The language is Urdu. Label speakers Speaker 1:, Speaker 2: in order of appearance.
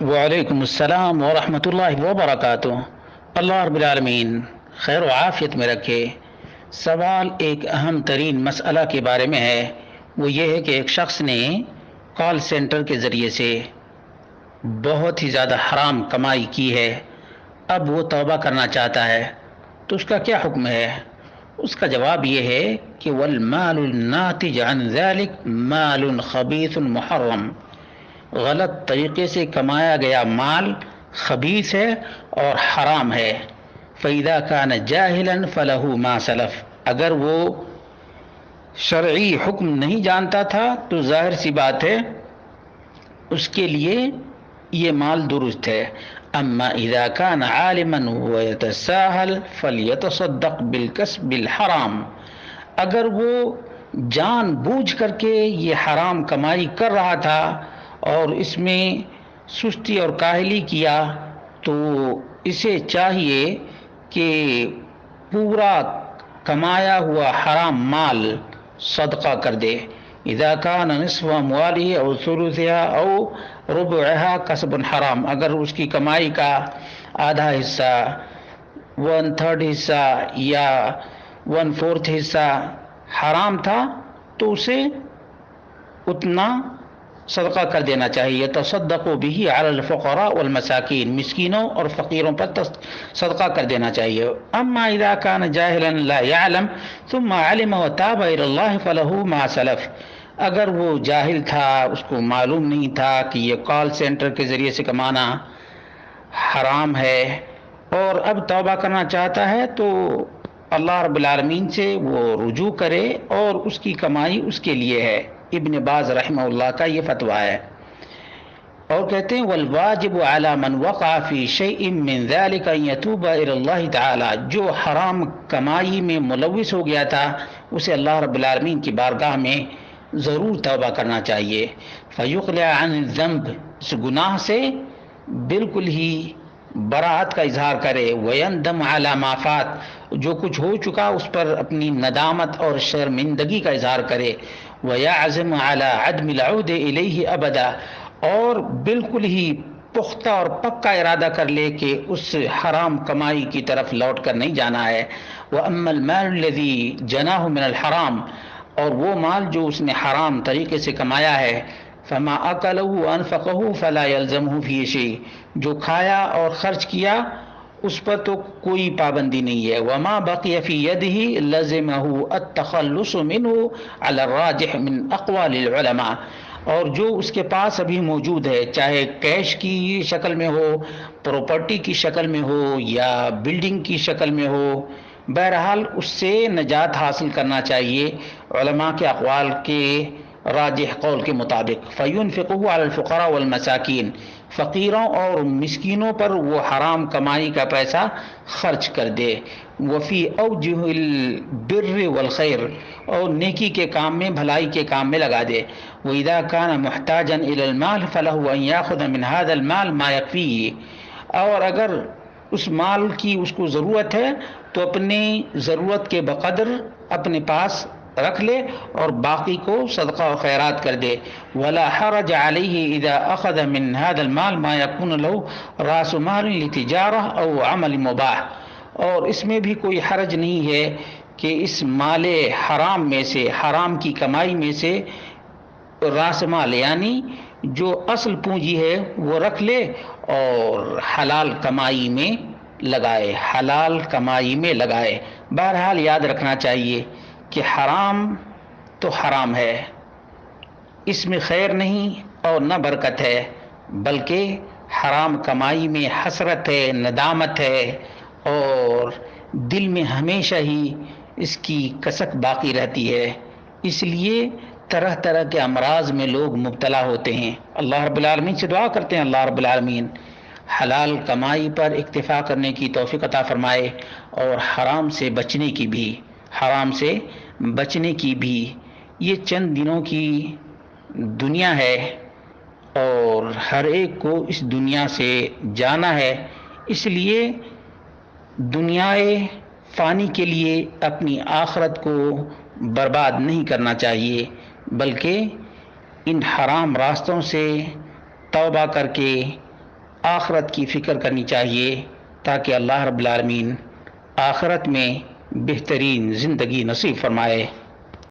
Speaker 1: وعلیکم السلام ورحمۃ اللہ وبرکاتہ۔ اللہ رب العالمین خیر و عافیت میں رکھے۔ سوال ایک اہم ترین مسئلہ کے بارے میں ہے، وہ یہ ہے کہ ایک شخص نے کال سینٹر کے ذریعے سے بہت ہی زیادہ حرام کمائی کی ہے، اب وہ توبہ کرنا چاہتا ہے تو اس کا کیا حکم ہے؟ اس کا جواب یہ ہے کہ والمال الناتج عن ذلك مال خبیث محرم، غلط طریقے سے کمایا گیا مال خبیث ہے اور حرام ہے۔ فَإِذَا كَانَ جَاهِلًا فَلَهُ مَا سَلَفَ، اگر وہ شرعی حکم نہیں جانتا تھا تو ظاہر سی بات ہے اس کے لیے یہ مال درست ہے۔ اما اذا كان عالما ويتساهل فليتصدق بالكسب الحرام، اگر وہ جان بوجھ کر کے یہ حرام کمائی کر رہا تھا اور اس میں سستی اور کاہلی کیا تو اسے چاہیے کہ پورا کمایا ہوا حرام مال صدقہ کر دے۔ اذا كان نصف امواله او ثلثها او ربعها کسب حرام، اگر اس کی کمائی کا آدھا حصہ، 1/3 حصہ یا 1/4 حصہ حرام تھا تو اسے اتنا صدقہ کر دینا چاہیے۔ تصدقوا به علی الفقراء والمساکین، مسکینوں اور فقیروں پر صدقہ کر دینا چاہیے۔ اما اذا كان جاہلا لا يعلم ثم علم وتاب الى الله فله ما سلف، اگر وہ جاہل تھا، اس کو معلوم نہیں تھا کہ یہ کال سینٹر کے ذریعے سے کمانا حرام ہے اور اب توبہ کرنا چاہتا ہے تو اللہ رب العالمین سے وہ رجوع کرے اور اس کی کمائی اس کے لیے ہے۔ ابن باز رحمہ اللہ کا یہ فتویٰ ہے، اور کہتے ہیں والواجب علی من وقع فی شیء من ذلک ان یتوب الی اللہ تعالی، جو حرام کمائی میں ملوث ہو گیا تھا اسے اللہ رب العالمین کی بارگاہ میں ضرور توبہ کرنا چاہیے۔ فیقلع عن الذنب، اس گناہ سے بالکل ہی براءت کا اظہار کرے۔ ویندم علی ما فات، جو کچھ ہو چکا اس پر اپنی ندامت اور شرمندگی کا اظہار کرے۔ ویعزم علی عدم العود الیہ ابدا، اور بالکل ہی پختہ اور پکا ارادہ کر لے کہ اس حرام کمائی کی طرف لوٹ کر نہیں جانا ہے۔ وَأَمَّا الْمَالُ الَّذِي جَنَاهُ مِنَ الْحَرَامِ، اور وہ مال جو اس نے حرام طریقے سے کمایا ہے، فَمَا أَكَلَهُ وَأَنفَقَهُ فَلَا يَلْزَمُهُ فِيهِ شَيْءٌ، جو کھایا اور خرچ کیا اس پر تو کوئی پابندی نہیں ہے۔ وَمَا بَقِيَ فِي يَدِهِ لَزِمَهُ التَّخَلُّصُ مِنْهُ عَلَى الرَّاجِحِ مِنْ أَقْوَالِ الْعُلَمَاءِ، اور جو اس کے پاس ابھی موجود ہے، چاہے کیش کی شکل میں ہو، پراپرٹی کی شکل میں ہو یا بلڈنگ کی شکل میں ہو، بہرحال اس سے نجات حاصل کرنا چاہیے علماء کے اقوال کے راجح قول کے مطابق۔ فَيُنْفِقُهُ عَلَى الْفُقَرَاءِ وَالْمَسَاكِينِ، فقیروں اور مسکینوں پر وہ حرام کمائی کا پیسہ خرچ کر دے۔ وفی اوجہ البر والخیر، اور نیکی کے کام میں، بھلائی کے کام میں لگا دے۔ وَإِذَا كَانَ مُحْتَاجًا إِلَى الْمَالِ فَلَهُ أَنْ يَأْخُذَ مِنْ هَذَا الْمَالِ مَا يَكْفِيهِ، اور اگر اس مال کی اس کو ضرورت ہے تو اپنی ضرورت کے بقدر اپنے پاس رکھ لے اور باقی کو صدقہ و خیرات کر دے۔ ولا حرج علیہ اذا اخذ من هذا المال ما يكون له راس مال لتجارہ او عمل مباح، اور اس میں بھی کوئی حرج نہیں ہے کہ اس مال حرام میں سے، حرام کی کمائی میں سے راس مال یعنی جو اصل پونجی ہے وہ رکھ لے اور حلال کمائی میں لگائے، حلال کمائی میں لگائے۔ بہرحال یاد رکھنا چاہیے کہ حرام تو حرام ہے، اس میں خیر نہیں اور نہ برکت ہے، بلکہ حرام کمائی میں حسرت ہے، ندامت ہے، اور دل میں ہمیشہ ہی اس کی کسک باقی رہتی ہے۔ اس لیے طرح طرح کے امراض میں لوگ مبتلا ہوتے ہیں۔ اللہ رب العالمین سے دعا کرتے ہیں اللہ رب العالمین حلال کمائی پر اکتفا کرنے کی توفیق عطا فرمائے، اور حرام سے بچنے کی بھی، حرام سے بچنے کی بھی۔ یہ چند دنوں کی دنیا ہے اور ہر ایک کو اس دنیا سے جانا ہے، اس لیے دنیائے فانی کے لیے اپنی آخرت کو برباد نہیں کرنا چاہیے، بلکہ ان حرام راستوں سے توبہ کر کے آخرت کی فکر کرنی چاہیے تاکہ اللہ رب العالمین آخرت میں بہترین زندگی نصیب فرمائے۔